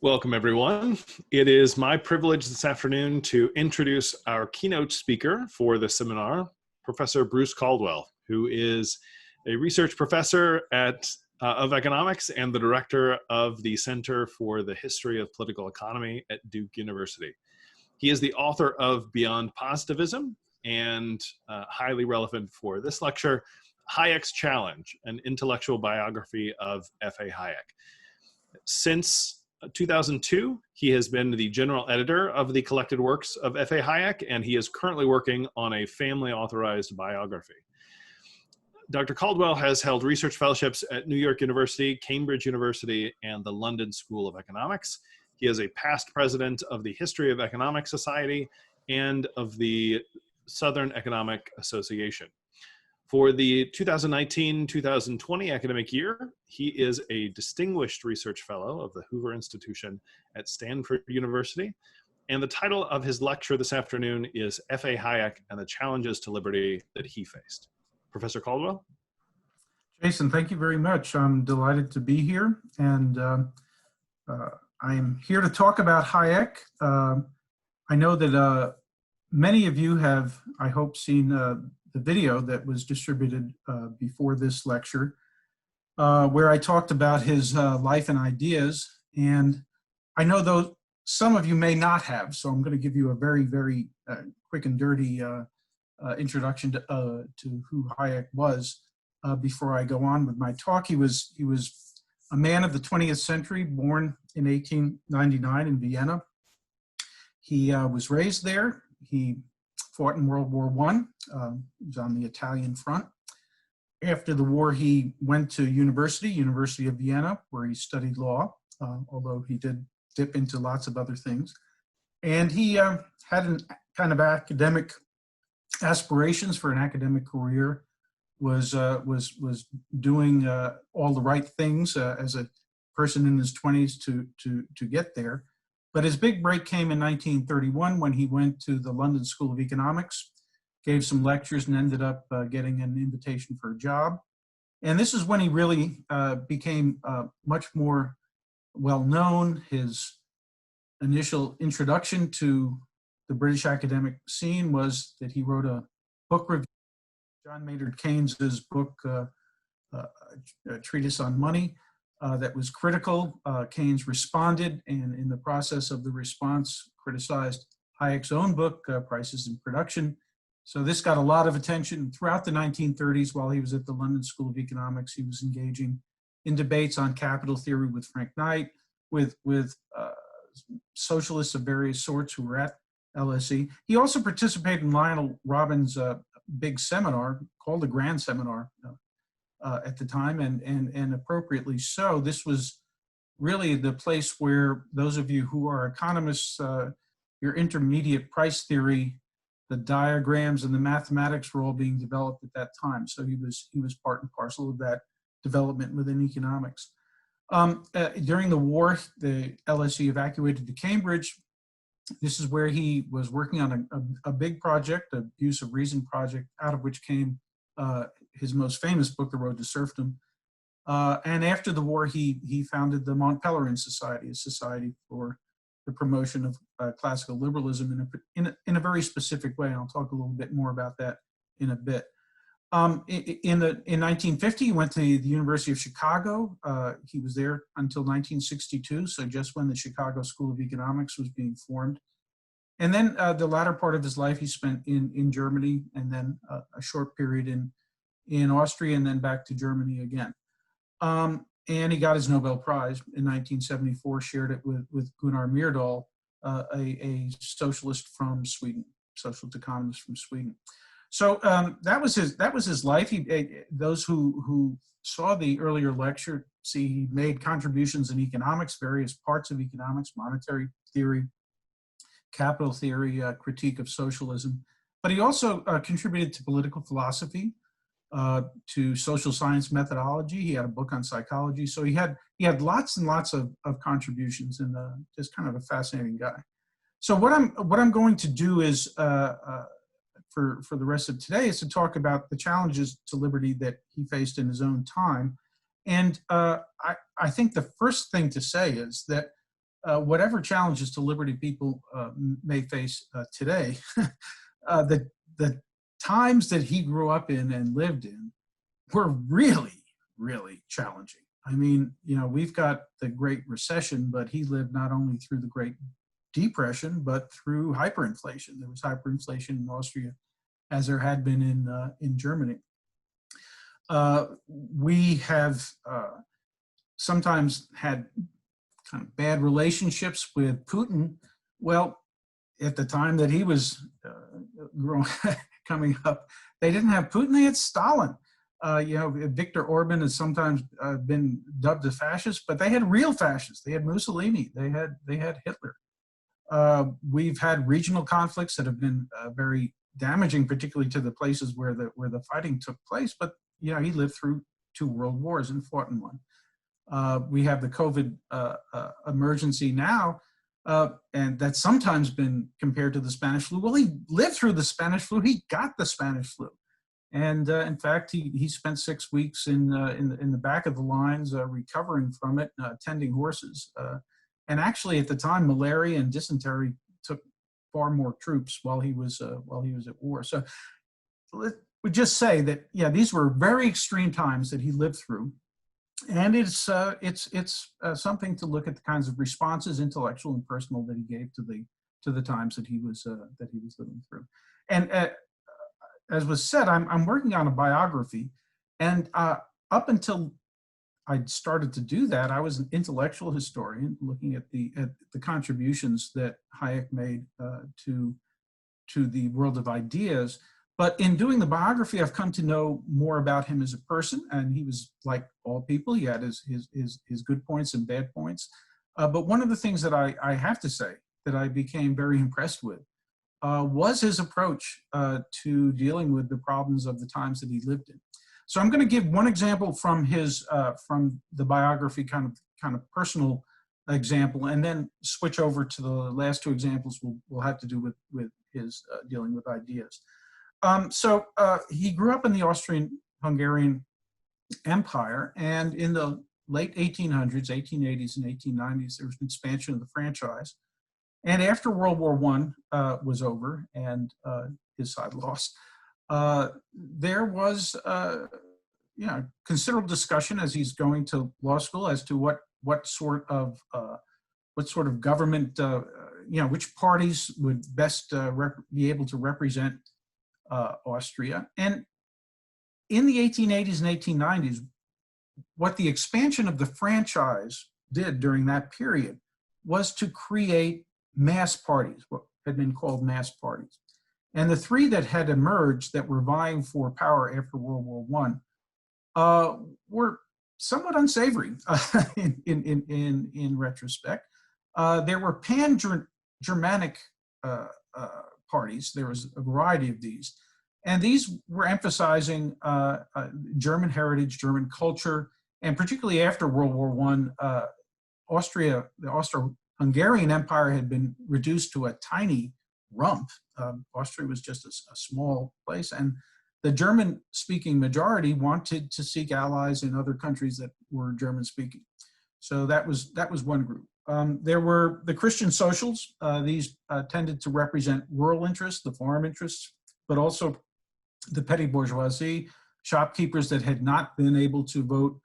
Welcome, everyone. It is my privilege this afternoon to introduce our keynote speaker for the seminar, Professor Bruce Caldwell, who is a research professor of economics and the director of the Center for the History of Political Economy at Duke University. He is the author of Beyond Positivism and highly relevant for this lecture, Hayek's Challenge, an intellectual biography of F.A. Hayek. Since 2002, he has been the general editor of the Collected Works of F.A. Hayek, and he is currently working on a family-authorized biography. Dr. Caldwell has held research fellowships at New York University, Cambridge University, and the London School of Economics. He is a past president of the History of Economics Society and of the Southern Economic Association. For the 2019-2020 academic year, he is a distinguished research fellow of the Hoover Institution at Stanford University. And the title of his lecture this afternoon is F.A. Hayek and the Challenges to Liberty that he faced. Professor Caldwell? Jason, thank you very much. I'm delighted to be here. And I'm here to talk about Hayek. I know that many of you have, I hope, seen the video that was distributed before this lecture, where I talked about his life and ideas. And I know though some of you may not have, so I'm going to give you a very, very quick and dirty introduction to who Hayek was before I go on with my talk. He was a man of the 20th century, born in 1899 in Vienna. He was raised there. He fought in World War I. He was on the Italian front. After the war, he went to University of Vienna, where he studied law, although he did dip into lots of other things. And he had an kind of academic aspirations for an academic career, was doing all the right things as a person in his 20s to get there. But his big break came in 1931 when he went to the London School of Economics, gave some lectures, and ended up getting an invitation for a job. And this is when he really became much more well-known. His initial introduction to the British academic scene was that he wrote a book review, John Maynard Keynes's book, a Treatise on Money, that was critical. Keynes responded, and in the process of the response, criticized Hayek's own book, Prices and Production. So this got a lot of attention. Throughout the 1930s, while he was at the London School of Economics, he was engaging in debates on capital theory with Frank Knight, with socialists of various sorts who were at LSE. He also participated in Lionel Robbins' big seminar called the Grand Seminar at the time, and appropriately so. This was really the place where those of you who are economists, your intermediate price theory, the diagrams and the mathematics were all being developed at that time. So he was part and parcel of that development within economics. During the war, the LSE evacuated to Cambridge. This is where he was working on a big project, a Use of Reason project, out of which came his most famous book, The Road to Serfdom. And after the war, he founded the Mont Pelerin Society, a society for the promotion of classical liberalism in a very specific way. I'll talk a little bit more about that in a bit. In 1950, he went to the University of Chicago. He was there until 1962, so just when the Chicago School of Economics was being formed. And then the latter part of his life he spent in Germany, and then a short period in Austria, and then back to Germany again. And he got his Nobel Prize in 1974, shared it with Gunnar Myrdal, a socialist from Sweden, socialist economist from Sweden. So that was his life. Those who saw the earlier lecture see he made contributions in economics, various parts of economics, monetary theory, capital theory, critique of socialism. But he also contributed to political philosophy, to social science methodology. He had a book on psychology. So he had lots and lots of contributions, and just kind of a fascinating guy. So what I'm going to do is for the rest of today is to talk about the challenges to liberty that he faced in his own time. And I think the first thing to say is that whatever challenges to liberty people may face today, the times that he grew up in and lived in were really, really challenging. I mean, you know, we've got the Great Recession, but he lived not only through the Great Depression, but through hyperinflation. There was hyperinflation in Austria, as there had been in Germany. We have sometimes had kind of bad relationships with Putin. Well, at the time that he was coming up, they didn't have Putin, they had Stalin. You know, Viktor Orban has sometimes been dubbed a fascist, but they had real fascists. They had Mussolini, they had Hitler. We've had regional conflicts that have been very damaging, particularly to the places where the fighting took place. But you know, he lived through 2 world wars and fought in one. We have the COVID emergency now, and that's sometimes been compared to the Spanish flu. Well, he lived through the Spanish flu. He got the Spanish flu, and in fact, he spent 6 weeks in the back of the lines recovering from it, tending horses. And actually, at the time, malaria and dysentery took far more troops while he was at war. So we just say that, yeah, these were very extreme times that he lived through, and it's something to look at the kinds of responses, intellectual and personal, that he gave to the times that he was living through. And as was said, I'm working on a biography, and up until I started to do that, I was an intellectual historian looking at the contributions that Hayek made to the world of ideas. But in doing the biography, I've come to know more about him as a person, and he was like all people. He had his good points and bad points. But one of the things that I have to say that I became very impressed with was his approach to dealing with the problems of the times that he lived in. So I'm going to give one example from his from the biography, kind of personal example, and then switch over to the last 2 examples will have to do with his dealing with ideas. So he grew up in the Austrian-Hungarian Empire, and in the late 1800s, 1880s, and 1890s, there was an expansion of the franchise. And after World War I was over and his side lost, there was considerable discussion as he's going to law school as to what sort of government, which parties would best be able to represent Austria. And in the 1880s and 1890s, what the expansion of the franchise did during that period was to create mass parties, what had been called mass parties. And the 3 that had emerged that were vying for power after World War I were somewhat unsavory in retrospect. There were pan-Germanic parties. There was a variety of these. And these were emphasizing German heritage, German culture, and particularly after World War I, the Austro-Hungarian Empire had been reduced to a tiny rump. Austria was just a small place, and the German-speaking majority wanted to seek allies in other countries that were German-speaking. So that was one group. There were the Christian socials. These tended to represent rural interests, the farm interests, but also the petty bourgeoisie, shopkeepers that had not been able to vote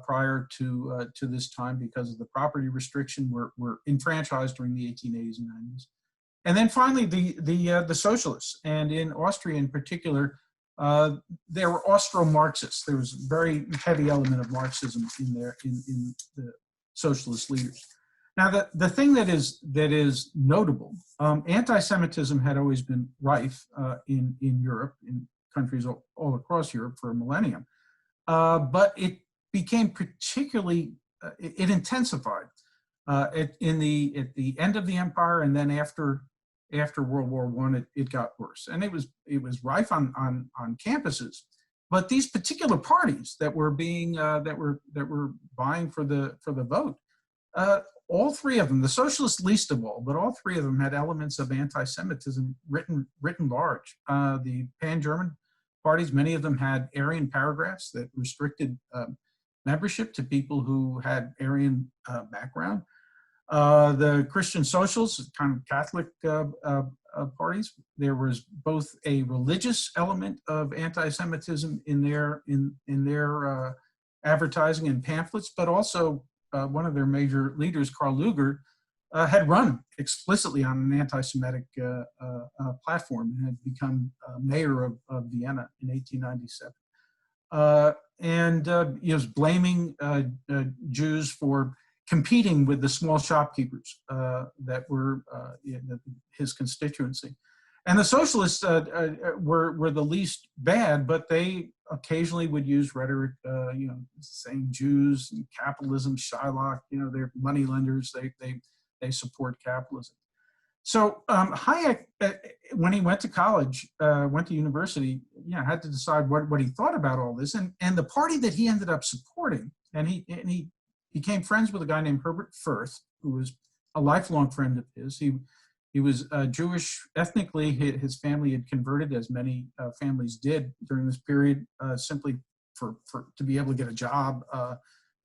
prior to this time because of the property restriction were enfranchised during the 1880s and 90s. And then finally, the socialists, and in Austria in particular, there were Austro-Marxists. There was a very heavy element of Marxism in there in the socialist leaders. Now, the thing that is notable, anti-Semitism had always been rife in Europe, in countries all across Europe for a millennium, but it became particularly, it intensified at the end of the empire, and then after World War I, it got worse, and it was rife on campuses. But these particular parties that were being that were vying for the vote, all 3 of them, the socialists least of all, but all 3 of them had elements of anti-Semitism written large. The pan-German parties, many of them had Aryan paragraphs that restricted membership to people who had Aryan background. The Christian Socials, kind of Catholic parties, there was both a religious element of anti-Semitism in their advertising and pamphlets, but also one of their major leaders, Karl Lueger, had run explicitly on an anti-Semitic platform and had become mayor of Vienna in 1897. He was blaming Jews for competing with the small shopkeepers that were his constituency. And the socialists were the least bad, but they occasionally would use rhetoric, saying Jews and capitalism, Shylock, they're money lenders, they support capitalism. So Hayek, when he went to college, went to university, had to decide what he thought about all this, and the party that he ended up supporting, and he became friends with a guy named Herbert Firth, who was a lifelong friend of his. He was Jewish ethnically. His family had converted, as many families did during this period, simply to be able to get a job.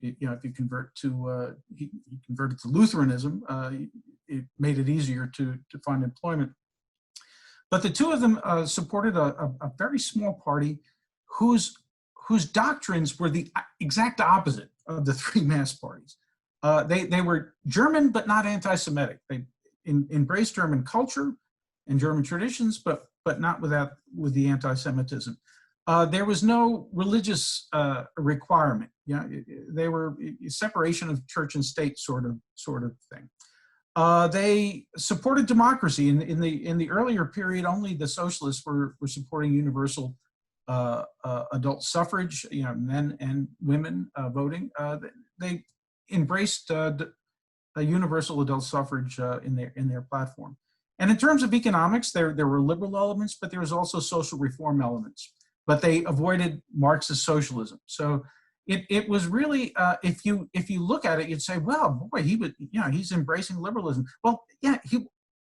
If you convert to he converted to Lutheranism, it made it easier to find employment. But the two of them supported a very small party whose doctrines were the exact opposite of the three mass parties. They were German, but not anti-Semitic. They embraced German culture and German traditions, but not with the anti-Semitism. There was no religious requirement. They were separation of church and state sort of thing. They supported democracy. In the earlier period, only the socialists were supporting universal adult suffrage, men and women voting. They embraced a universal adult suffrage in their platform. And in terms of economics, there were liberal elements, but there was also social reform elements. But they avoided Marxist socialism. So it was really, if you look at it, you'd say, well, boy, he's embracing liberalism. Well, yeah,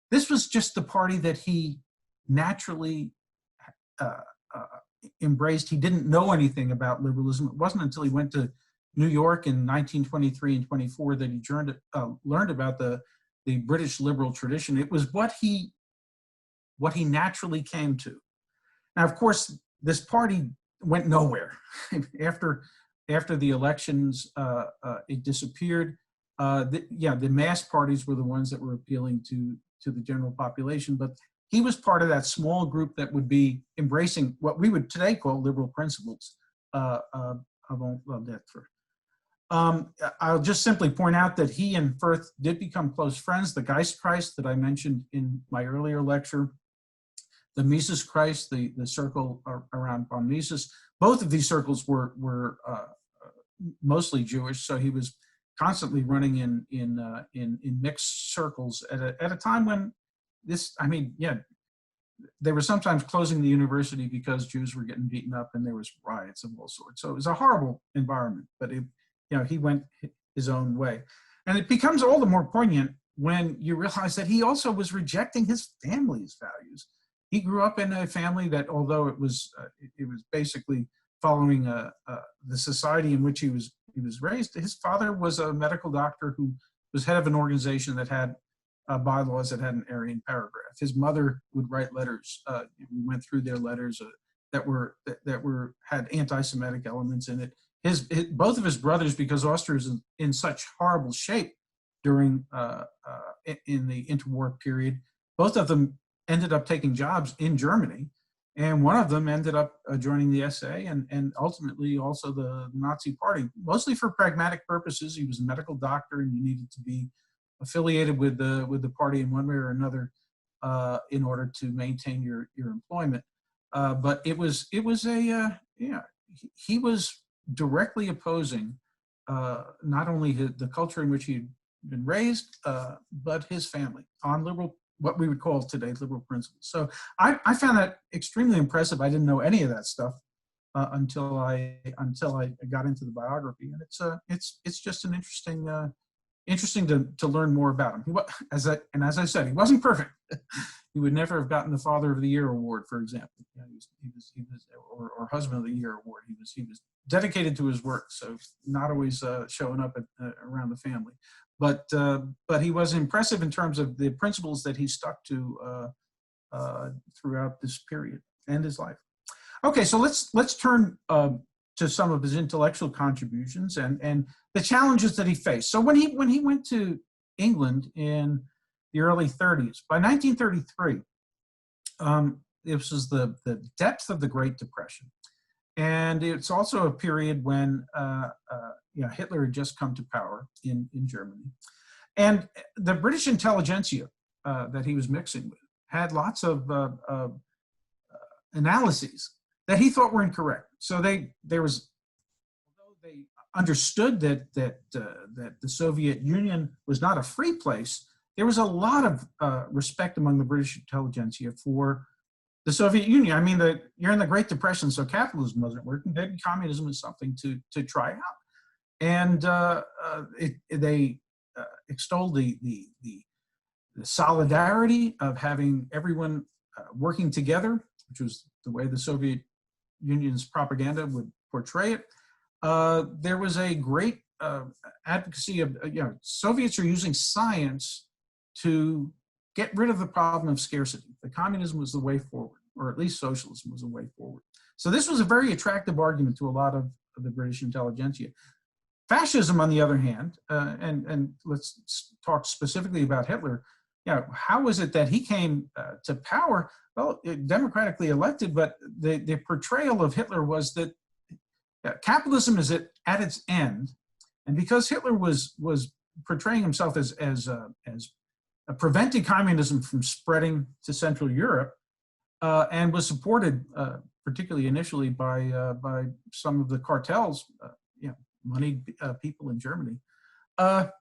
this was just the party that he naturally embraced. He didn't know anything about liberalism. It wasn't until he went to New York in 1923 and 24 that he learned about the British liberal tradition. It was what he naturally came to. Now, of course, this party went nowhere. After the elections, it disappeared. The mass parties were the ones that were appealing to the general population, but he was part of that small group that would be embracing what we would today call liberal principles. I'll just simply point out that he and Firth did become close friends. The Geistkreis that I mentioned in my earlier lecture, the Mises-Kreis, the circle around von Mises, both of these circles were mostly Jewish, so he was constantly running in mixed circles at a time when they were sometimes closing the university because Jews were getting beaten up and there was riots of all sorts. So it was a horrible environment, but he went his own way. And it becomes all the more poignant when you realize that he also was rejecting his family's values. He grew up in a family that, although it was basically following the society in which he was raised, his father was a medical doctor who was head of an organization that had bylaws that had an Aryan paragraph. His mother would write letters. We went through their letters that had anti-Semitic elements in it. Both of his brothers, because Austria was in such horrible shape during in the interwar period, both of them ended up taking jobs in Germany, and one of them ended up joining the SA and ultimately also the Nazi Party, mostly for pragmatic purposes. He was a medical doctor, and you needed to be affiliated with the party in one way or another in order to maintain your employment. But he was directly opposing not only the culture in which he'd been raised, but his family on what we would call today liberal principles. So I found that extremely impressive. I didn't know any of that stuff until I got into the biography, and it's just an interesting to learn more about him. As I said, he wasn't perfect. He would never have gotten the Father of the Year award, for example. He was or Husband of the Year award. He was dedicated to his work, so not always showing up around the family. but he was impressive in terms of the principles that he stuck to throughout this period and his life. Okay, so let's turn to some of his intellectual contributions and the challenges that he faced. So when he went to England in the early 30s, by 1933, this was the depth of the Great Depression. And it's also a period when Hitler had just come to power in Germany. And the British intelligentsia that he was mixing with had lots of analyses that he thought were incorrect. So although they understood that the Soviet Union was not a free place, there was a lot of respect among the British intelligentsia for the Soviet Union. I mean, you're in the Great Depression, so capitalism wasn't working. Maybe communism is something to try out. And they extolled the solidarity of having everyone working together, which was the way the Soviet Union's propaganda would portray it. There was a great advocacy of, Soviets are using science to get rid of the problem of scarcity. The communism was the way forward, or at least socialism was the way forward. So this was a very attractive argument to a lot of the British intelligentsia. Fascism, on the other hand, and let's talk specifically about Hitler. How was it that he came to power? Well, democratically elected, but the portrayal of Hitler was that capitalism is at its end, and because Hitler was portraying himself as preventing communism from spreading to Central Europe, and was supported, particularly initially, by some of the cartels, moneyed people in Germany. The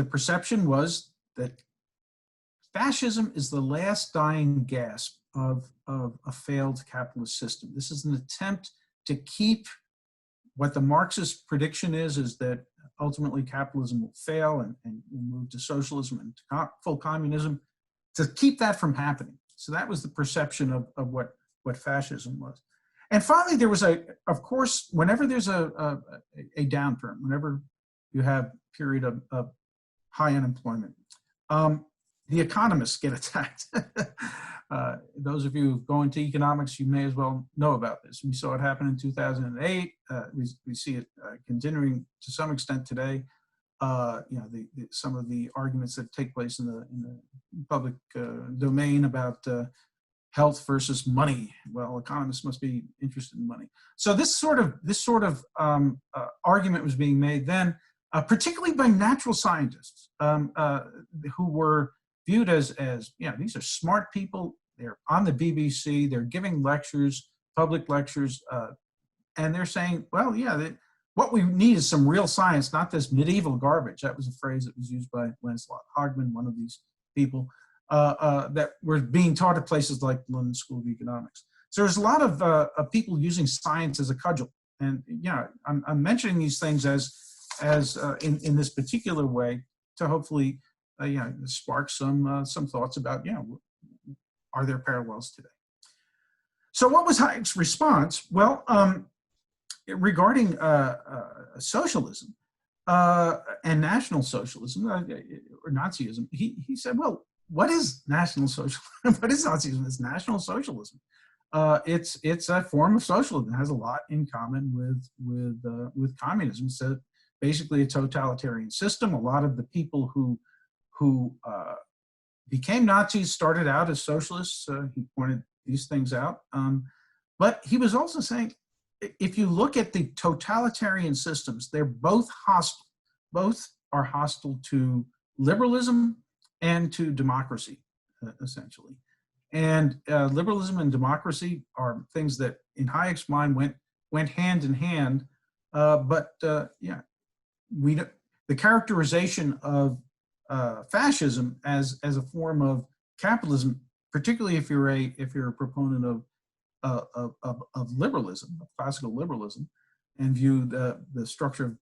perception was that fascism is the last dying gasp of a failed capitalist system. This is an attempt to keep what the Marxist prediction is that ultimately capitalism will fail and will move to socialism and to full communism, to keep that from happening. So that was the perception of what fascism was. And finally, there was of course, whenever there's a downturn, whenever you have a period of high unemployment, the economists get attacked. Those of you who go into economics, you may as well know about this. We saw it happen in 2008. We see it continuing to some extent today. Some of the arguments that take place in the public domain about health versus money. Well, economists must be interested in money. So this sort of argument was being made then, particularly by natural scientists who were viewed as these are smart people. They're on the BBC. They're giving lectures, public lectures, and they're saying, well, what we need is some real science, not this medieval garbage. That was a phrase that was used by Lancelot Hogman, one of these people, that were being taught at places like the London School of Economics. So there's a lot of people using science as a cudgel. And I'm mentioning these things as in this particular way to hopefully spark some thoughts about are there parallels today? So what was Hayek's response? Well, regarding socialism and National Socialism or Nazism, he said, well, what is National Socialism? What is Nazism? It's National Socialism. It's a form of socialism. It has a lot in common with communism. So basically a totalitarian system. A lot of the people who became Nazis started out as socialists. He pointed these things out. But he was also saying, if you look at the totalitarian systems, they're both hostile. Both are hostile to liberalism and to democracy, essentially. And liberalism and democracy are things that, in Hayek's mind, went hand in hand. The characterization of fascism as a form of capitalism, particularly if you're a proponent of liberalism, of classical liberalism, and view the structure of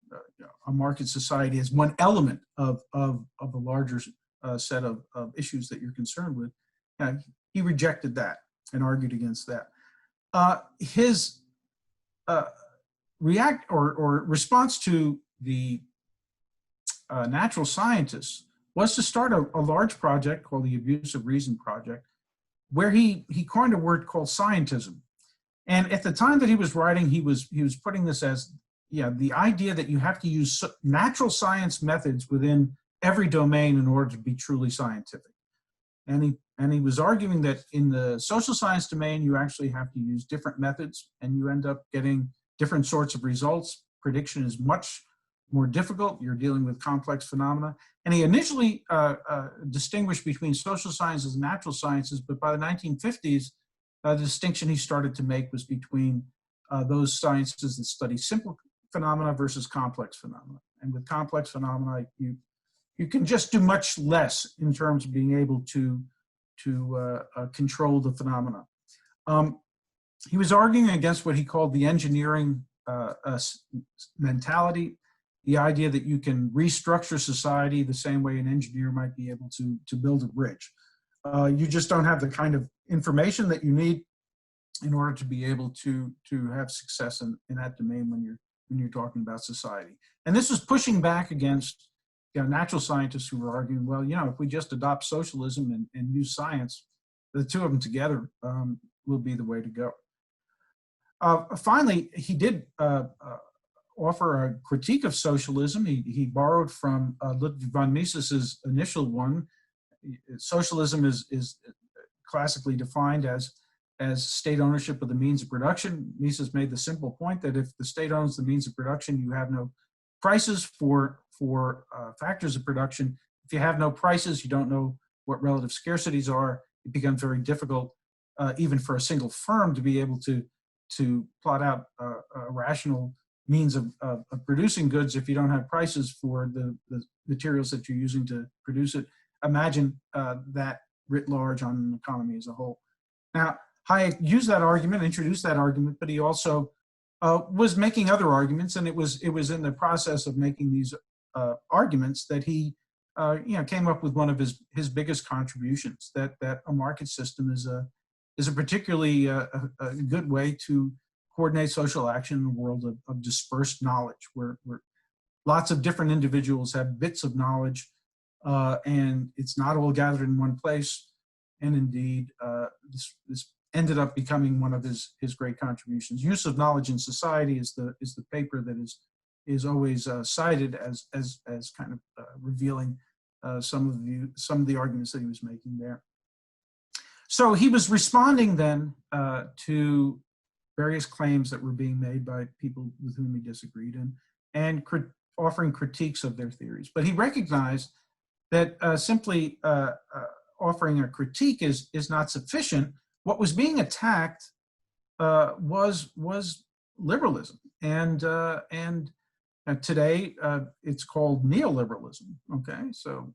a market society as one element of a larger set of issues that you're concerned with. He rejected that and argued against that. His response to the natural scientists was to start a large project called the Abuse of Reason Project, where he coined a word called Scientism. And at the time that he was writing, he was putting this as, the idea that you have to use natural science methods within every domain in order to be truly scientific. And he was arguing that in the social science domain, you actually have to use different methods, and you end up getting different sorts of results. Prediction is much more difficult. You're dealing with complex phenomena. And he initially distinguished between social sciences and natural sciences, but by the 1950s, the distinction he started to make was between those sciences that study simple phenomena versus complex phenomena. And with complex phenomena, you can just do much less in terms of being able to control the phenomena. He was arguing against what he called the engineering mentality, the idea that you can restructure society the same way an engineer might be able to build a bridge. You just don't have the kind of information that you need in order to be able to have success in that domain when you're talking about society. And this was pushing back against natural scientists who were arguing, well, if we just adopt socialism and use science, the two of them together will be the way to go. Finally, he did offer a critique of socialism. He borrowed from Ludwig von Mises's initial one. Socialism is classically defined as state ownership of the means of production. Mises made the simple point that if the state owns the means of production, you have no prices for factors of production. If you have no prices, you don't know what relative scarcities are. It becomes very difficult, even for a single firm, to be able to plot out a rational means of producing goods if you don't have prices for the materials that you're using to produce it. Imagine that writ large on an economy as a whole. Now, Hayek used that argument, introduced that argument, but he also was making other arguments, and it was in the process of making these arguments that he came up with one of his biggest contributions, that a market system is a particularly a good way to coordinate social action in a world of dispersed knowledge, where lots of different individuals have bits of knowledge, and it's not all gathered in one place. And indeed, this ended up becoming one of his great contributions. Use of knowledge in society is the paper that is always cited as kind of revealing some of the arguments that he was making there. So he was responding then to various claims that were being made by people with whom he disagreed, and offering critiques of their theories. But he recognized that simply offering a critique is not sufficient. What was being attacked was liberalism, and today it's called neoliberalism. Okay, so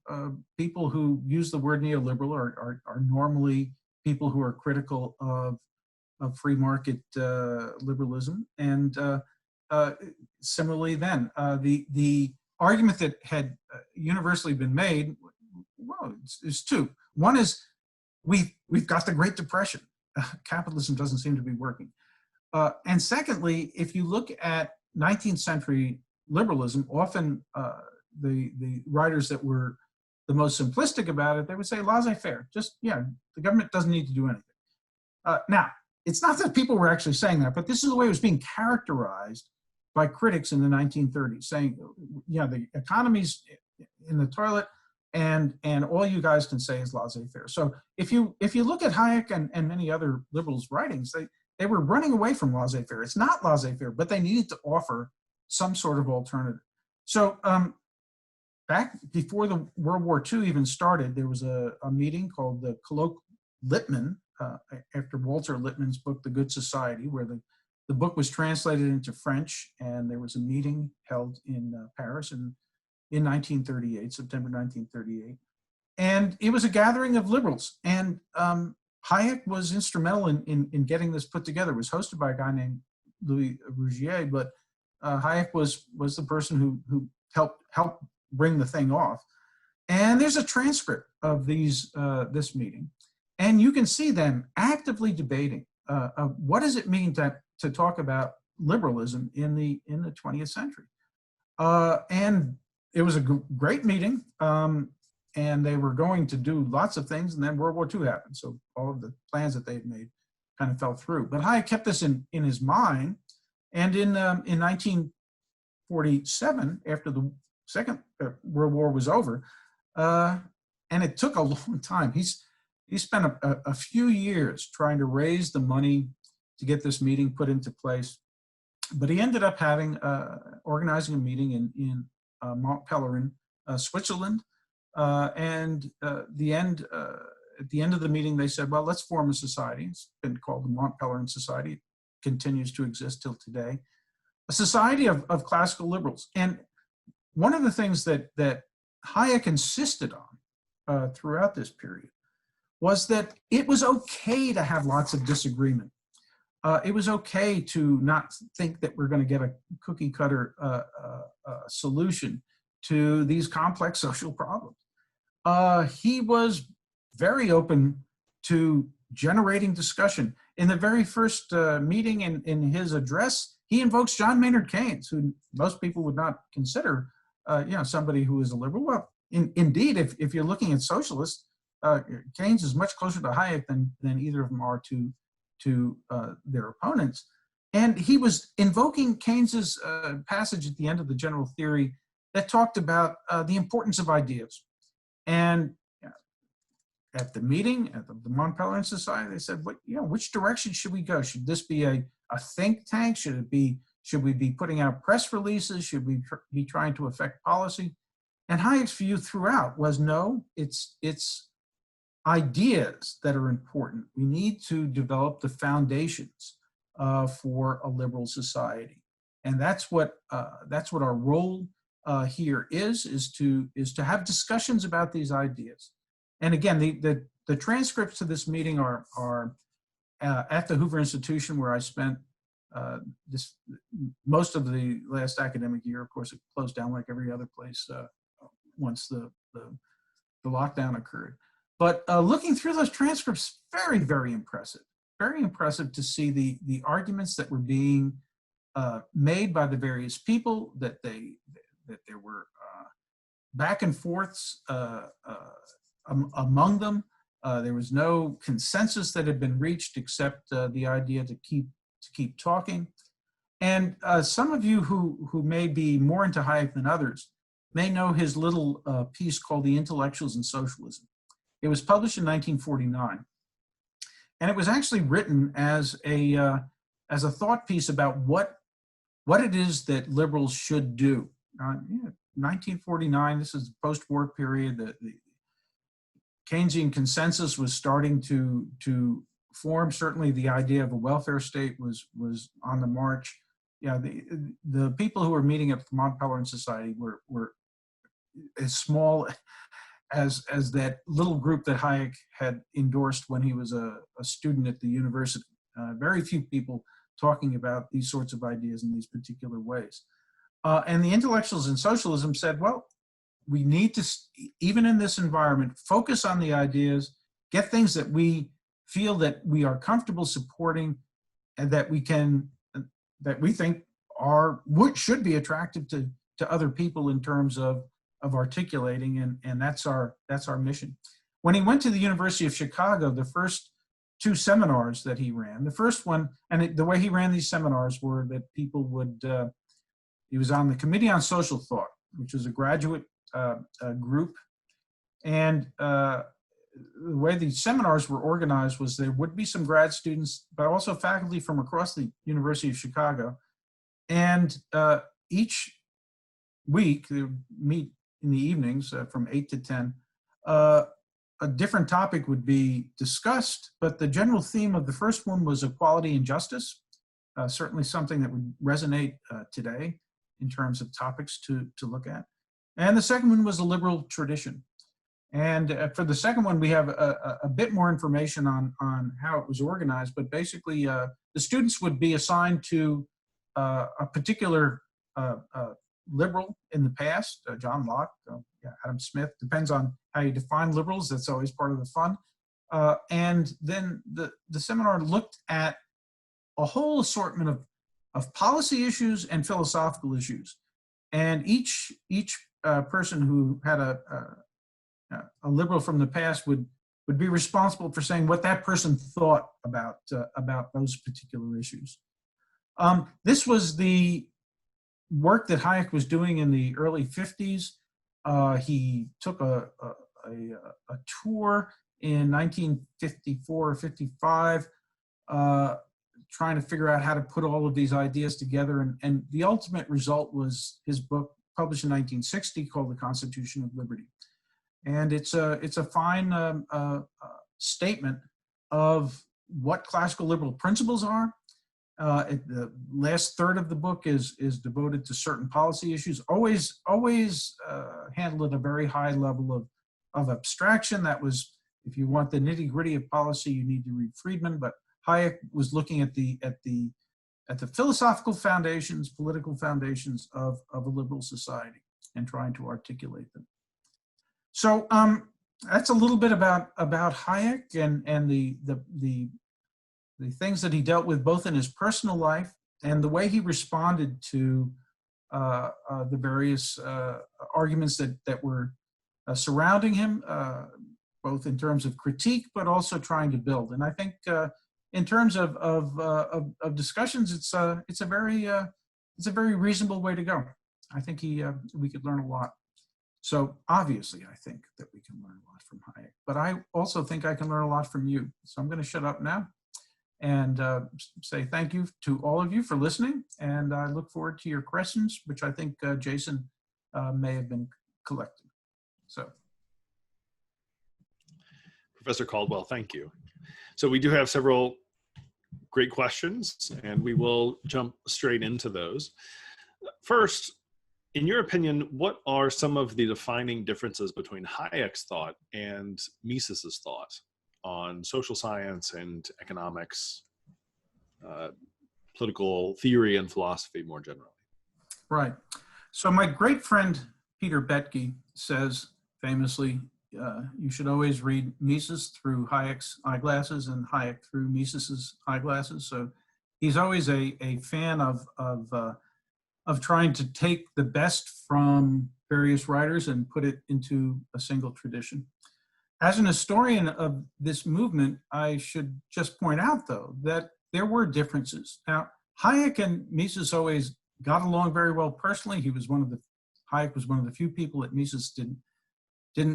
people who use the word neoliberal are normally people who are critical of free market liberalism, and similarly, then the argument that had universally been made, well, is two. One is we've got the Great Depression. Capitalism doesn't seem to be working. And secondly, if you look at 19th century liberalism, often the writers that were the most simplistic about it, they would say laissez-faire, just, the government doesn't need to do anything. Now, it's not that people were actually saying that, but this is the way it was being characterized by critics in the 1930s, saying, the economy's in the toilet, and all you guys can say is laissez-faire. So if you look at Hayek and many other liberals' writings, they were running away from laissez-faire. It's not laissez-faire, but they needed to offer some sort of alternative. So back before the World War II even started, there was a meeting called the Colloque Lippmann, after Walter Lippmann's book, The Good Society, where the book was translated into French, and there was a meeting held in Paris in 1938, September 1938. And it was a gathering of liberals. And Hayek was instrumental in getting this put together. It was hosted by a guy named Louis Rougier, but Hayek was the person who helped bring the thing off. And there's a transcript of this meeting. And you can see them actively debating what does it mean to talk about liberalism in the 20th century. And it was a great meeting, and they were going to do lots of things, and then World War II happened. So all of the plans that they'd made kind of fell through. But Hayek kept this in his mind, and in 1947, after the Second World War was over, and it took a long time. He spent a few years trying to raise the money to get this meeting put into place, but he ended up organizing a meeting in Mont Pelerin, Switzerland, and at the end of the meeting, they said, well, let's form a society. It's been called the Mont Pelerin Society. It continues to exist till today. A society of classical liberals. And one of the things that Hayek insisted on throughout this period was that it was okay to have lots of disagreement. It was okay to not think that we're going to get a cookie cutter solution to these complex social problems. He was very open to generating discussion. In the very first meeting in his address, he invokes John Maynard Keynes, who most people would not consider somebody who is a liberal. Well, indeed, if you're looking at socialists, Keynes is much closer to Hayek than either of them are to their opponents. And he was invoking Keynes's passage at the end of the General Theory that talked about the importance of ideas. And at the meeting, at the Mont Pelerin Society, they said, which direction should we go? Should this be a think tank? Should we be putting out press releases? Should we be trying to affect policy? And Hayek's view throughout was, no, it's ideas that are important. We need to develop the foundations for a liberal society, and that's what our role here is to have discussions about these ideas. And again, the transcripts to this meeting are at the Hoover Institution, where I spent most of the last academic year. Of course, it closed down like every other place once the lockdown occurred. But looking through those transcripts, very, very impressive. Very impressive to see the arguments that were being made by the various people, that there were back and forths among them. There was no consensus that had been reached except the idea to keep talking. And some of you who may be more into Hayek than others may know his little piece called The Intellectuals and Socialism. It was published in 1949, and it was actually written as a thought piece about what it is that liberals should do. 1949, this is the post-war period. The Keynesian consensus was starting to form. Certainly, the idea of a welfare state was on the march. Yeah, the people who were meeting at the Mont Pelerin Society were as small as that little group that Hayek had endorsed when he was a student at the university. Very few people talking about these sorts of ideas in these particular ways. And the Intellectuals and Socialism said, well, we need to, even in this environment, focus on the ideas, get things that we feel that we are comfortable supporting and that we think should be attractive to other people in terms of articulating, and that's our mission. When he went to the University of Chicago, the first two seminars that he ran, the first one, and the way he ran these seminars were that people would, he was on the Committee on Social Thought, which was a graduate group, and the way these seminars were organized was there would be some grad students, but also faculty from across the University of Chicago, and each week they would meet in the evenings from 8 to 10. A different topic would be discussed, but the general theme of the first one was equality and justice, certainly something that would resonate today in terms of topics to look at. And the second one was a liberal tradition. And for the second one, we have a bit more information on how it was organized, but basically the students would be assigned to a particular liberal in the past, John Locke, Adam Smith, depends on how you define liberals. That's always part of the fun. And then the seminar looked at a whole assortment of policy issues and philosophical issues. And each person who had a liberal from the past would be responsible for saying what that person thought about those particular issues. This was the work that Hayek was doing in the early 50s. He took a tour in 1954 or 55, trying to figure out how to put all of these ideas together. And the ultimate result was his book, published in 1960, called The Constitution of Liberty. And it's a fine statement of what classical liberal principles are. The last third of the book is devoted to certain policy issues, always handled at a very high level of abstraction. That was, if you want the nitty gritty of policy, you need to read Friedman, but Hayek was looking at the philosophical foundations, political foundations of a liberal society and trying to articulate them. So that's a little bit about Hayek and the things that he dealt with both in his personal life and the way he responded to the various arguments that were surrounding him, both in terms of critique, but also trying to build. And I think in terms of discussions, it's a very reasonable way to go. I think we could learn a lot. So obviously, I think that we can learn a lot from Hayek, but I also think I can learn a lot from you. So I'm going to shut up now and say thank you to all of you for listening. And I look forward to your questions, which I think Jason may have been collecting. So. Professor Caldwell, thank you. So we do have several great questions, and we will jump straight into those. First, in your opinion, what are some of the defining differences between Hayek's thought and Mises's thought on social science and economics, political theory and philosophy more generally? Right. So my great friend Peter Boettke says famously, you should always read Mises through Hayek's eyeglasses and Hayek through Mises's eyeglasses. So he's always a fan of trying to take the best from various writers and put it into a single tradition. As an historian of this movement, I should just point out, though, that there were differences. Now, Hayek and Mises always got along very well personally. Hayek was one of the few people that Mises didn't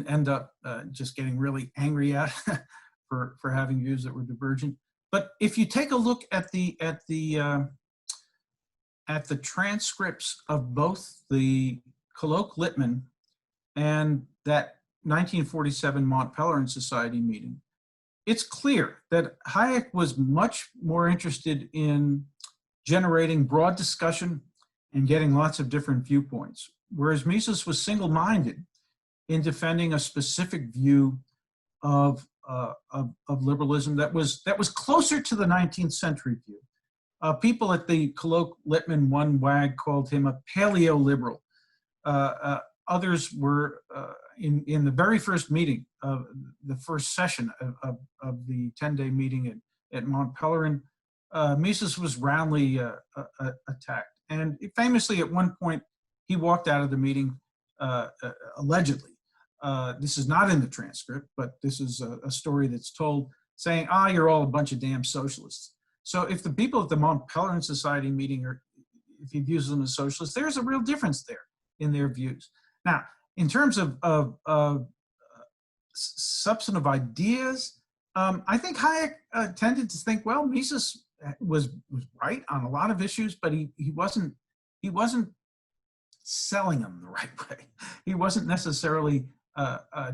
end up just getting really angry at for having views that were divergent. But if you take a look at the transcripts of both the Kalokhe Littman and that 1947 Mont Pelerin Society meeting, it's clear that Hayek was much more interested in generating broad discussion and getting lots of different viewpoints, whereas Mises was single-minded in defending a specific view of liberalism that was closer to the 19th century view. People at the Kalokhe Littman one wag called him a paleo-liberal. Others were in the very first meeting of the first session of the 10-day meeting at Mont Pelerin. Mises was roundly attacked, and famously at one point he walked out of the meeting allegedly. This is not in the transcript, but this is a story that's told, saying, you're all a bunch of damn socialists. So if the people at the Mont Pelerin Society meeting if he views them as socialists, there's a real difference there in their views. Now, in terms of substantive ideas, I think Hayek tended to think, well, Mises was right on a lot of issues, but he wasn't selling them the right way. He wasn't necessarily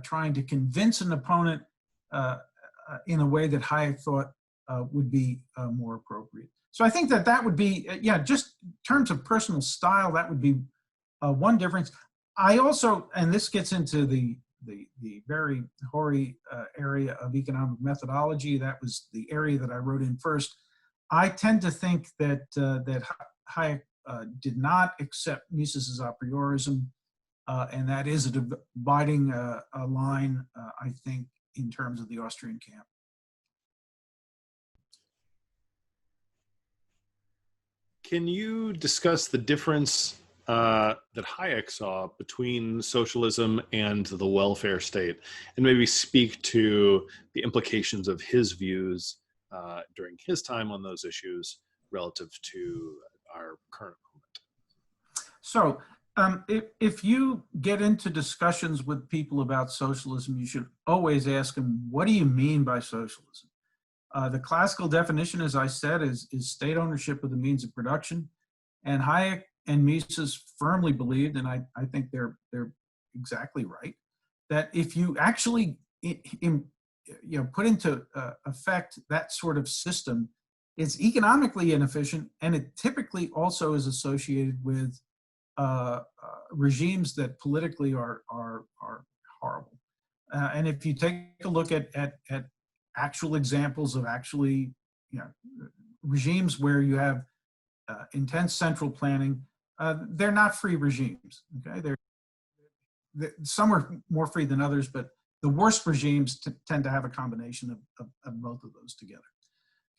trying to convince an opponent in a way that Hayek thought would be more appropriate. So I think that would be, just in terms of personal style, that would be one difference. I also, and this gets into the very hoary area of economic methodology. That was the area that I wrote in first. I tend to think that Hayek did not accept Mises's a priorism, and that is a dividing line, I think, in terms of the Austrian camp. Can you discuss the difference that Hayek saw between socialism and the welfare state, and maybe speak to the implications of his views during his time on those issues relative to our current moment. So if you get into discussions with people about socialism, you should always ask them, what do you mean by socialism? The classical definition, as I said, is state ownership of the means of production. And Hayek and Mises firmly believed, and I think they're exactly right, that if you actually put into effect that sort of system, it's economically inefficient, and it typically also is associated with regimes that politically are horrible. And if you take a look at actual examples of actually regimes where you have intense central planning, they're not free regimes. Okay, some are more free than others, but the worst regimes tend to have a combination of both of those together.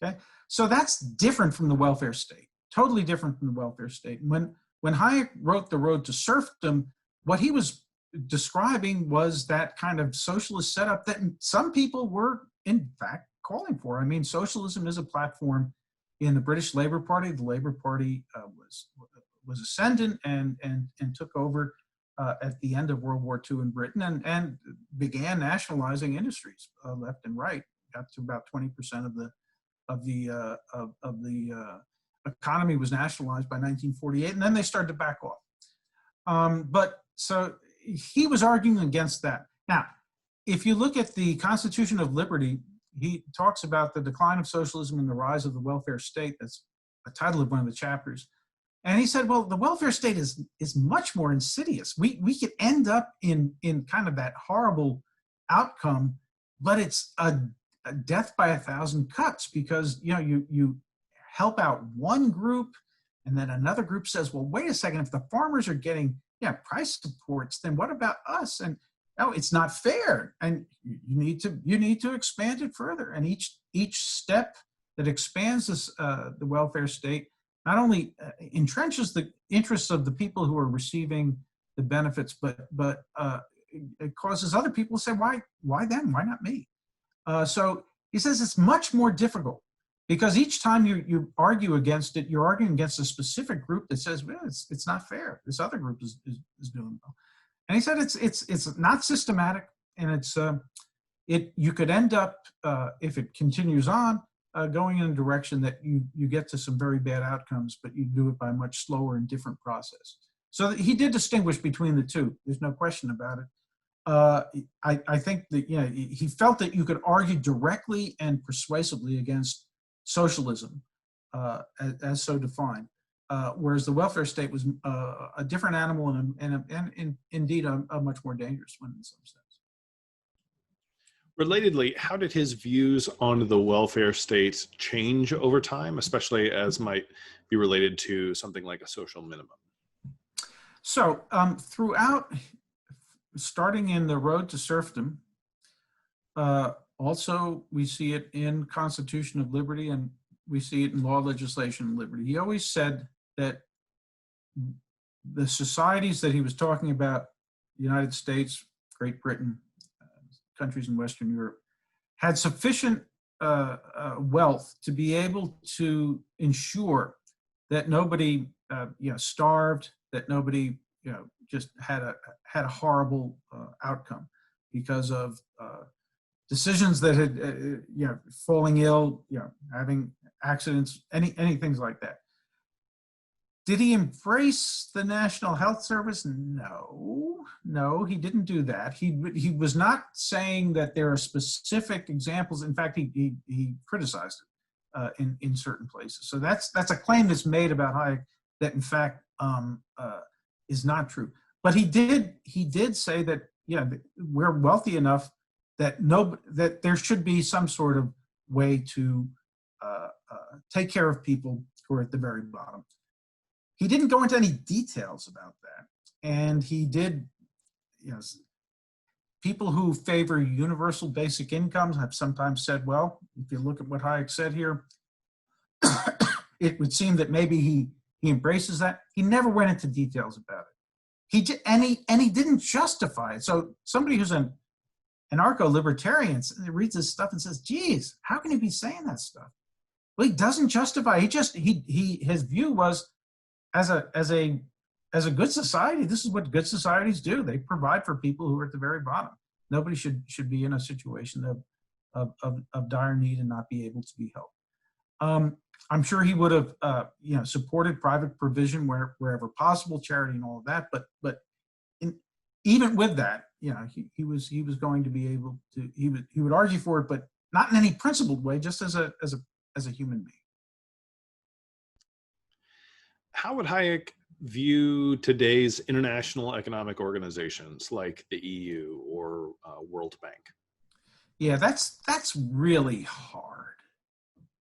Okay, so that's different from the welfare state. Totally different from the welfare state. When Hayek wrote The Road to Serfdom, what he was describing was that kind of socialist setup that some people were, in fact, calling for. I mean, socialism is a platform in the British Labour Party. The Labour Party was ascendant and took over at the end of World War II in Britain and began nationalizing industries left and right. Got to about 20% of the economy was nationalized by 1948, and then they started to back off. But so he was arguing against that. Now, if you look at the Constitution of Liberty, he talks about the decline of socialism and the rise of the welfare state. That's a title of one of the chapters. And he said, well, the welfare state is much more insidious. We could end up in kind of that horrible outcome, but it's a death by 1,000 cuts, because you help out one group, and then another group says, well, wait a second, if the farmers are getting price supports, then what about us? And no, it's not fair, and you need to expand it further. And each step that expands this, the welfare state not only entrenches the interests of the people who are receiving the benefits, but it causes other people to say, why them? Why not me? So he says it's much more difficult, because each time you argue against it, you're arguing against a specific group that says, well, it's not fair. This other group is doing well. And he said it's not systematic, and you could end up, if it continues on, going in a direction that you get to some very bad outcomes, but you do it by a much slower and different process. So he did distinguish between the two. There's no question about it. I think that he felt that you could argue directly and persuasively against socialism as so defined, whereas the welfare state was a different animal and indeed a much more dangerous one in some sense. Relatedly, how did his views on the welfare state change over time, especially as might be related to something like a social minimum? So throughout, starting in The Road to Serfdom, also we see it in Constitution of Liberty, and we see it in Law, Legislation, and Liberty. He always said that the societies that he was talking about, the United States, Great Britain, countries in Western Europe, had sufficient wealth to be able to ensure that nobody starved, that nobody just had a horrible outcome because of decisions that had falling ill, having accidents, any things like that. Did he embrace the National Health Service? No, he didn't do that. He was not saying that there are specific examples. In fact, he criticized it in certain places. So that's a claim that's made about Hayek that in fact is not true. But he did say that we're wealthy enough that that there should be some sort of way to take care of people who are at the very bottom. He didn't go into any details about that. And he did, people who favor universal basic incomes have sometimes said, well, if you look at what Hayek said here, it would seem that maybe He embraces that. He never went into details about it. He didn't justify it. So somebody who's an anarcho-libertarian reads this stuff and says, geez, how can he be saying that stuff? Well, he doesn't justify. His view was, as a good society, this is what good societies do. They provide for people who are at the very bottom. Nobody should be in a situation of dire need and not be able to be helped. I'm sure he would have supported private provision wherever possible, charity and all of that. But even with that, he was going to be able to. He would argue for it, but not in any principled way, just as a human being. How would Hayek view today's international economic organizations like the EU or World Bank? Yeah, that's really hard.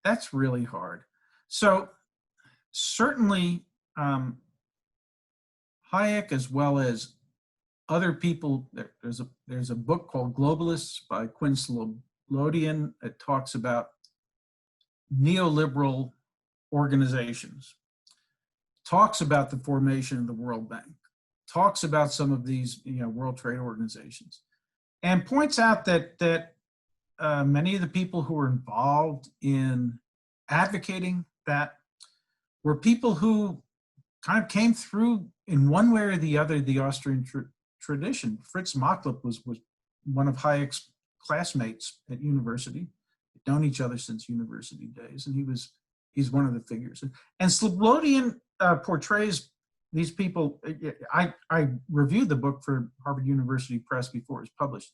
That's really hard. So certainly Hayek, as well as other people, there's a book called Globalists by Quinn Slobodian that talks about neoliberal organizations, talks about the formation of the World Bank, talks about some of these World Trade Organizations, and points out that many of the people who were involved in advocating that were people who kind of came through in one way or the other the Austrian tradition. Fritz Machlup was one of Hayek's classmates at university. They've known each other since university days, and he's one of the figures. And Slobodian portrays these people. I reviewed the book for Harvard University Press before it was published,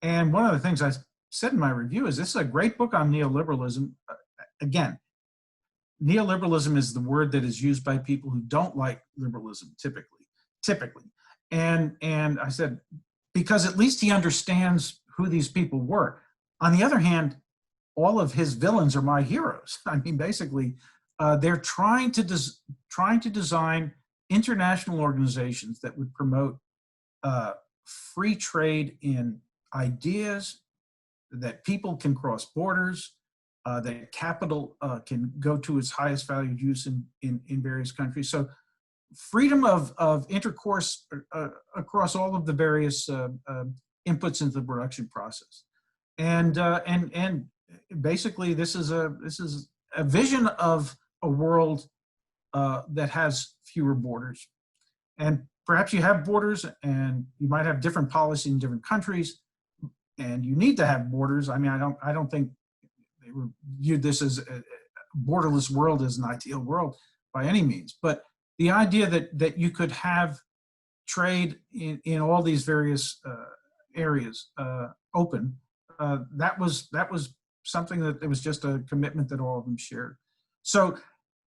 and one of the things I said in my review is this is a great book on neoliberalism. Again, neoliberalism is the word that is used by people who don't like liberalism typically. And I said, because at least he understands who these people were. On the other hand, all of his villains are my heroes. I mean, basically, they're trying to design international organizations that would promote free trade in ideas, that people can cross borders, that capital can go to its highest valued use in various countries. So freedom of intercourse across all of the various inputs into the production process. And basically this is a vision of a world that has fewer borders. And perhaps you have borders and you might have different policy in different countries, and you need to have borders. I mean, I don't think they viewed this as a borderless world as an ideal world by any means. But the idea that you could have trade in all these various areas open, that was something that it was just a commitment that all of them shared. So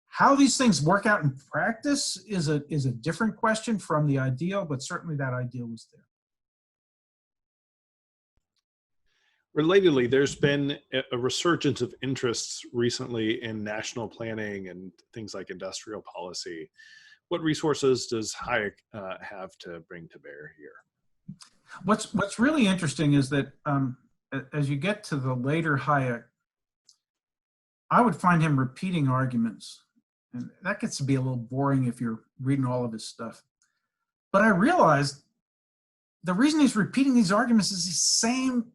how these things work out in practice is a different question from the ideal, but certainly that ideal was there. Relatedly, there's been a resurgence of interests recently in national planning and things like industrial policy. What resources does Hayek have to bring to bear here? What's really interesting is that as you get to the later Hayek, I would find him repeating arguments. And that gets to be a little boring if you're reading all of his stuff. But I realized the reason he's repeating these arguments is the same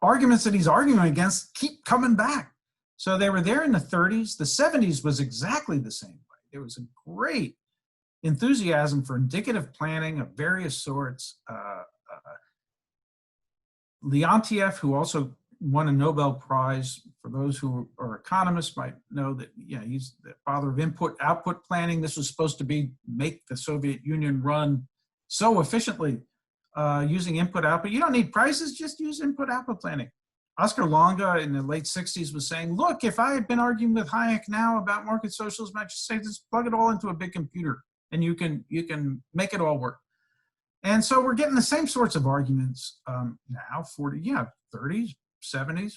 arguments that he's arguing against keep coming back. So they were there in the 30s. The 70s was exactly the same way. There was a great enthusiasm for indicative planning of various sorts. Leontiev, who also won a Nobel Prize, for those who are economists might know that he's the father of input-output planning. This was supposed to make the Soviet Union run so efficiently using input-output. You don't need prices, just use input-output planning. Oscar Longa in the late 60s was saying, look, if I had been arguing with Hayek now about market socialism, I'd just say, just plug it all into a big computer and you can make it all work. And so we're getting the same sorts of arguments now, 30s, 70s,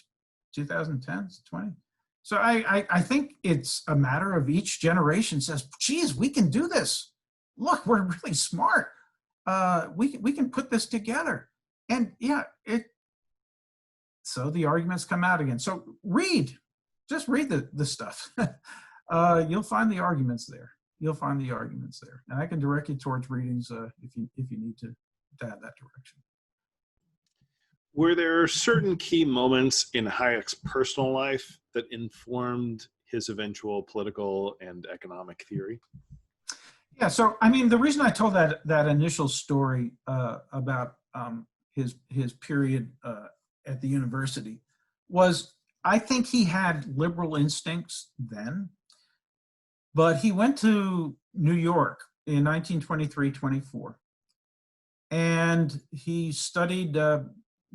2010s, 20s. So I think it's a matter of each generation says, geez, we can do this. Look, we're really smart. We can put this together. And so the arguments come out again. So just read the stuff. You'll find the arguments there. you'll find the arguments there. And I can direct you towards readings if you need to add that direction. Were there certain key moments in Hayek's personal life that informed his eventual political and economic theory? Yeah, so I mean, the reason I told that initial story about his period at the university was, I think he had liberal instincts then, but he went to New York in 1923-24, and he studied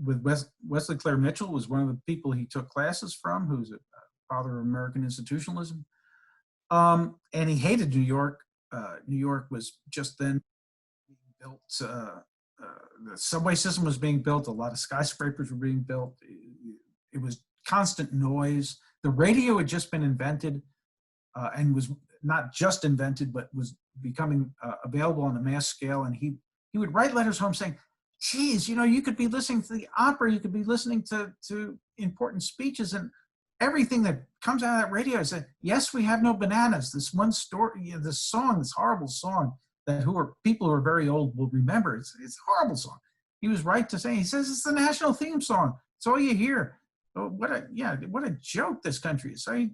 with Wesley Clare Mitchell, was one of the people he took classes from, who's a father of American institutionalism, and he hated New York. New York was just then being built. The subway system was being built. A lot of skyscrapers were being built. It was constant noise. The radio had just been invented, and was not just invented, but was becoming available on a mass scale. And he would write letters home saying, geez, you could be listening to the opera, you could be listening to important speeches, and everything that comes out of that radio is that, yes, we have no bananas. This one story, this song, this horrible song that people who are very old will remember. It's a horrible song. He was right to say, he says, it's the national theme song. It's all you hear. Oh, what a joke this country is. So he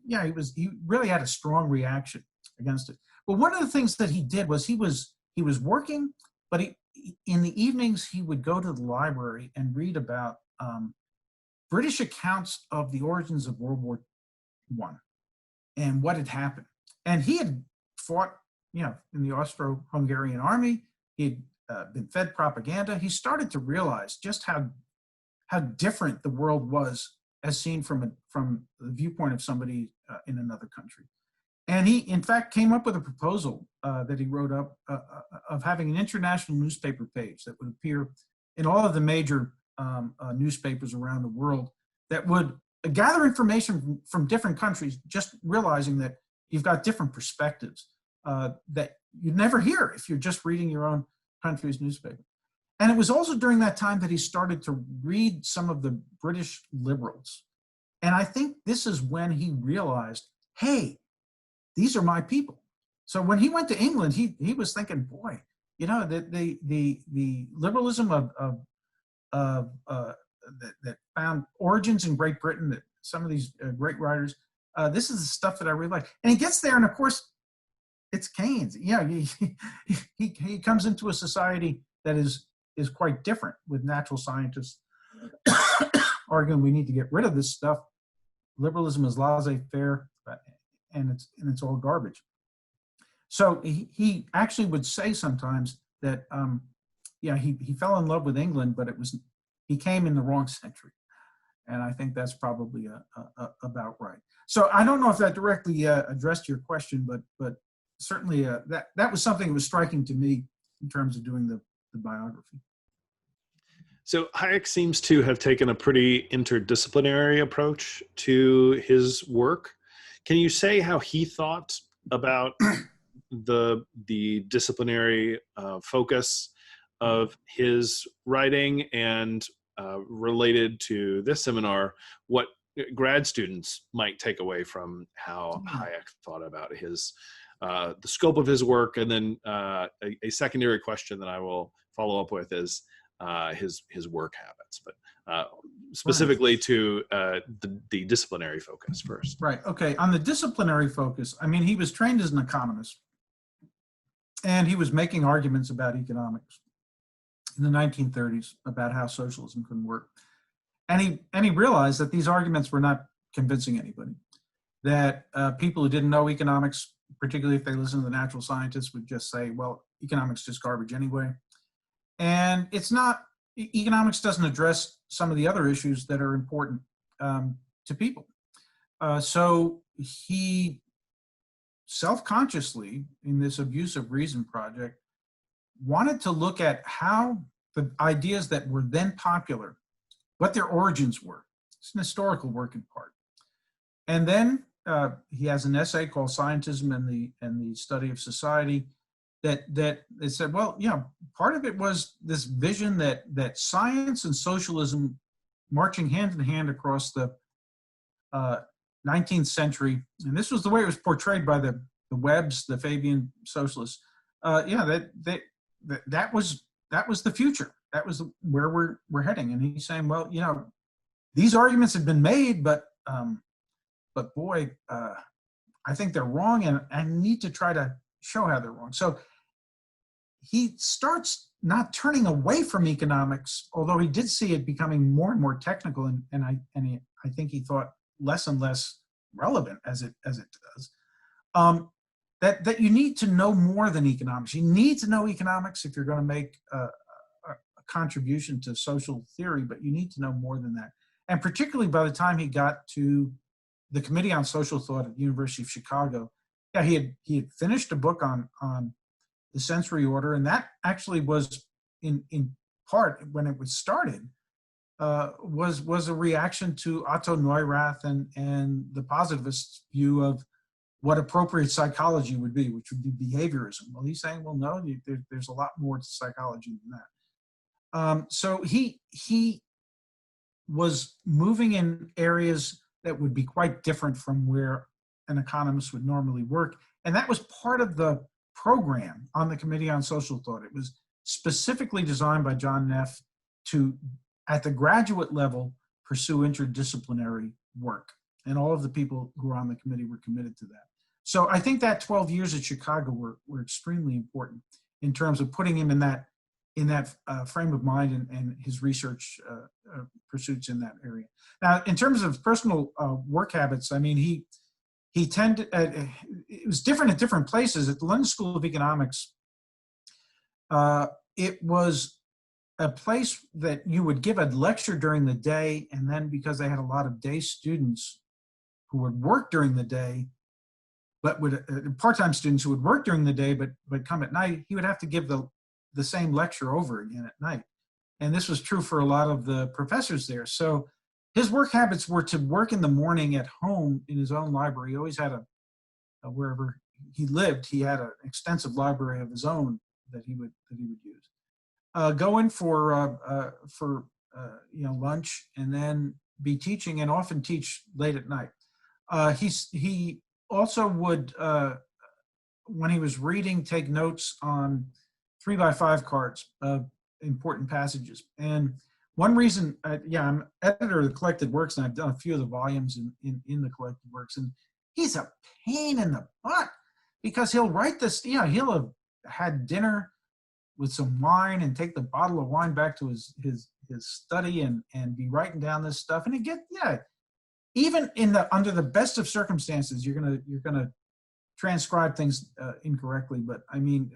really had a strong reaction against it. But one of the things that he did was he was working, but in the evenings he would go to the library and read about British accounts of the origins of World War I and what had happened. And he had fought, in the Austro-Hungarian army. He had been fed propaganda. He started to realize just how different the world was as seen from the viewpoint of somebody in another country. And he, in fact, came up with a proposal that he wrote up of having an international newspaper page that would appear in all of the major newspapers around the world, that would gather information from different countries, just realizing that you've got different perspectives that you'd never hear if you're just reading your own country's newspaper. And it was also during that time that he started to read some of the British liberals. And I think this is when he realized, hey, these are my people. So when he went to England, he was thinking, boy, the liberalism that found origins in Great Britain, that some of these great writers, this is the stuff that I really like. And he gets there, and of course, it's Keynes. Yeah, he comes into a society that is quite different, with natural scientists arguing we need to get rid of this stuff. Liberalism is laissez-faire, and it's all garbage. So he actually would say sometimes that he fell in love with England, but he came in the wrong century, and I think that's probably about right. So I don't know if that directly addressed your question, but certainly that was something that was striking to me in terms of doing the biography. So Hayek seems to have taken a pretty interdisciplinary approach to his work. Can you say how he thought about the disciplinary focus of his writing, and related to this seminar, what grad students might take away from how Hayek thought about his the scope of his work? And then a secondary question that I will follow up with is his work habits, but specifically to the disciplinary focus first. Right. Okay. On the disciplinary focus, I mean, he was trained as an economist, and he was making arguments about economics in the 1930s about how socialism can work. And he realized that these arguments were not convincing anybody, that people who didn't know economics, particularly if they listened to the natural scientists, would just say, well, economics is just garbage anyway. And it's not, economics doesn't address some of the other issues that are important to people. So he self-consciously, in this abuse of reason project, wanted to look at how the ideas that were then popular, what their origins were. It's an historical work in part. And then he has an essay called Scientism and the Study of Society that they said, well, part of it was this vision that science and socialism marching hand in hand across the 19th century, and this was the way it was portrayed by the the Webbs, the Fabian socialists, yeah, that was the future. That was where we're heading. And he's saying, well, you know, these arguments have been made, but boy, I think they're wrong, and I need to try to show how they're wrong. So he starts not turning away from economics, although he did see it becoming more and more technical, and I think he thought less and less relevant as it does. That you need to know more than economics. You need to know economics if you're going to make a contribution to social theory, but you need to know more than that. And particularly by the time he got to the Committee on Social Thought at the University of Chicago, yeah, he had finished a book on the sensory order, and that actually was in part, when it was started, was a reaction to Otto Neurath and the positivist view of what appropriate psychology would be, which would be behaviorism. Well, he's saying, well, no, there's a lot more to psychology than that. So he was moving in areas that would be quite different from where an economist would normally work. And that was part of the program on the Committee on Social Thought. It was specifically designed by John Neff to, at the graduate level, pursue interdisciplinary work. And all of the people who were on the committee were committed to that. So I think that 12 years at Chicago were extremely important in terms of putting him in that frame of mind and his research pursuits in that area. Now, in terms of personal work habits, I mean, he tended, it was different at different places. At the London School of Economics, it was a place that you would give a lecture during the day, and then because they had a lot of day students who would work during the day, but would part-time students who would work during the day but come at night, he would have to give the same lecture over again at night. And this was true for a lot of the professors there. So his work habits were to work in the morning at home in his own library. He always had wherever he lived, he had an extensive library of his own that he would use. Go in for lunch, and then be teaching, and often teach late at night. He also would, when he was reading, take notes on 3x5 cards of important passages. And one reason, I'm editor of the Collected Works, and I've done a few of the volumes in the Collected Works, and he's a pain in the butt because he'll write this, he'll have had dinner with some wine and take the bottle of wine back to his study and be writing down this stuff. And even under the best of circumstances, you're gonna transcribe things incorrectly. But I mean,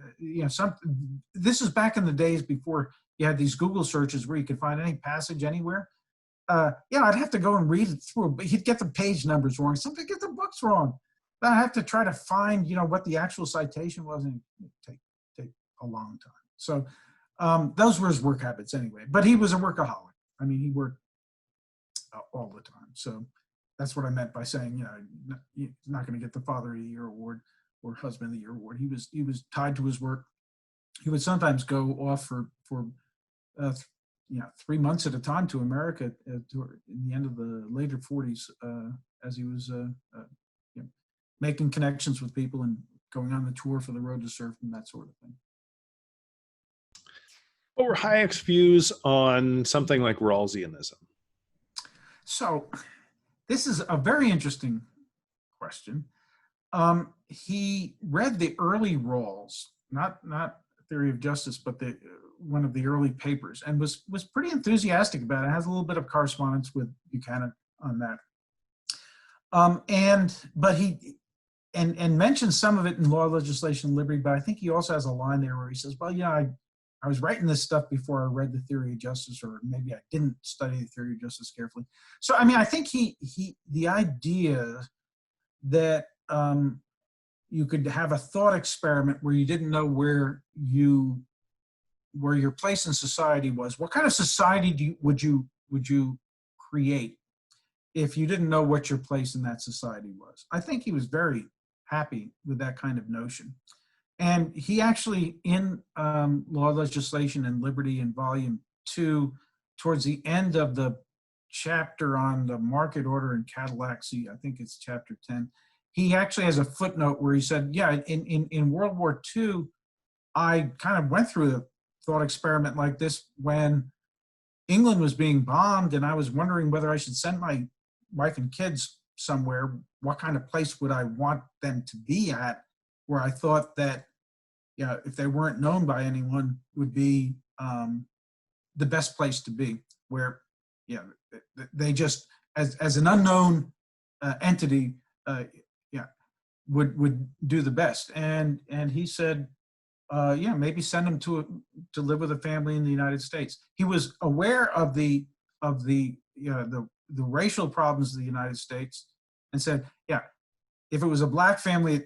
this is back in the days before you had these Google searches where you could find any passage anywhere. I'd have to go and read it through, but he'd get the page numbers wrong. Something get the books wrong. But I have to try to find, what the actual citation was, and it'd take a long time. So those were his work habits anyway. But he was a workaholic. I mean, he worked all the time. So that's what I meant by saying, he's not going to get the Father of the Year award or Husband of the Year award. He was tied to his work. He would sometimes go off for 3 months at a time to America in the end of the later 40s as he was making connections with people and going on the tour for the Road to Surf and that sort of thing. What were Hayek's views on something like Rawlsianism? So this is a very interesting question. He read the early Rawls, not Theory of Justice, but one of the early papers, and was pretty enthusiastic about it. It has a little bit of correspondence with Buchanan on that. But he mentions some of it in Law, Legislation, and Liberty, but I think he also has a line there where he says, well, I was writing this stuff before I read the Theory of Justice, or maybe I didn't study the Theory of Justice carefully. So, I mean, I think the idea that you could have a thought experiment where you didn't know where your place in society was. What kind of society would you create if you didn't know what your place in that society was? I think he was very happy with that kind of notion. And he actually, in Law, Legislation, and Liberty in Volume 2, towards the end of the chapter on the market order in Cadillac, I think it's chapter 10, he actually has a footnote where he said, yeah, in World War II, I kind of went through a thought experiment like this when England was being bombed, and I was wondering whether I should send my wife and kids somewhere. What kind of place would I want them to be at, where I thought that, if they weren't known by anyone, would be the best place to be, where, they just, as an unknown entity, would do the best. And he said, maybe send them to live with a family in the United States. He was aware of the racial problems of the United States, and said, if it was a black family,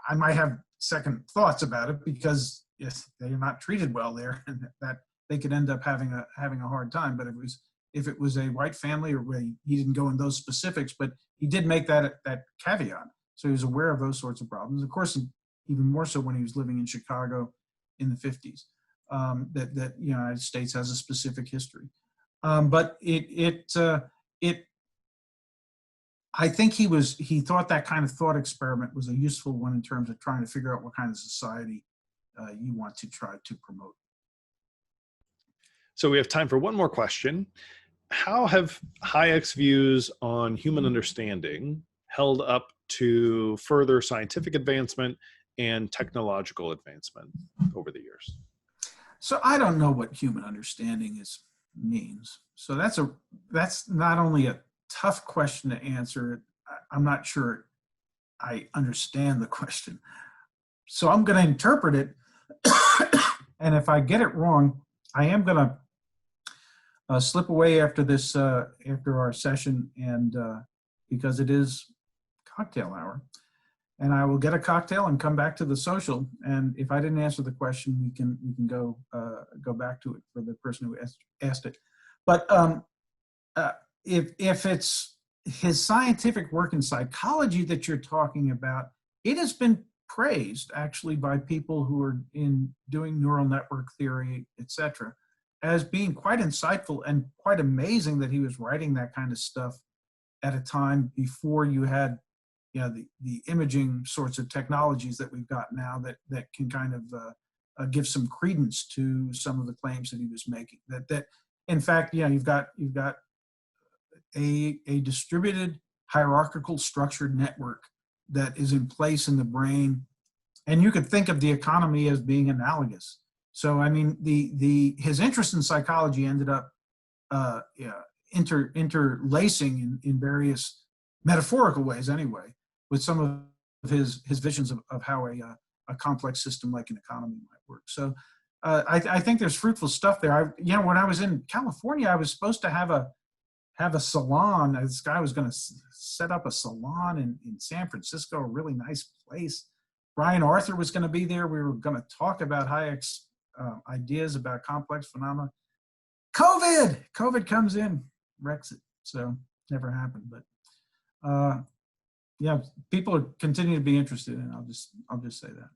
I might have second thoughts about it, because yes, they're not treated well there, and that they could end up having a hard time. But if it was a white family, or he didn't go in those specifics, but he did make that caveat. So he was aware of those sorts of problems. Of course, even more so when he was living in Chicago in the 50s, that the United States has a specific history. But I think he thought that kind of thought experiment was a useful one in terms of trying to figure out what kind of society you want to try to promote. So we have time for one more question. How have Hayek's views on human understanding held up to further scientific advancement and technological advancement over the years? So I don't know what human understanding means. So that's not only a tough question to answer, I'm not sure I understand the question. So I'm going to interpret it, and if I get it wrong, I am going to slip away after this, after our session, and because it is cocktail hour, and I will get a cocktail and come back to the social. And if I didn't answer the question, we can go back to it for the person who asked it. But if it's his scientific work in psychology that you're talking about, it has been praised actually by people who are doing neural network theory, etc., as being quite insightful and quite amazing that he was writing that kind of stuff at a time before you had the imaging sorts of technologies that we've got now that can kind of give some credence to some of the claims that he was making. That in fact, you've got a distributed hierarchical structured network that is in place in the brain, and you could think of the economy as being analogous. So I mean, his interest in psychology ended up interlacing in various metaphorical ways anyway, with some of his visions of how a complex system like an economy might work. So I think there's fruitful stuff there. When I was in California, I was supposed to have a salon. This guy was going to set up a salon in San Francisco, a really nice place. Brian Arthur was going to be there. We were going to talk about Hayek's ideas about complex phenomena. COVID comes in, wrecks it. So never happened. But people continue to be interested, and I'll just say that.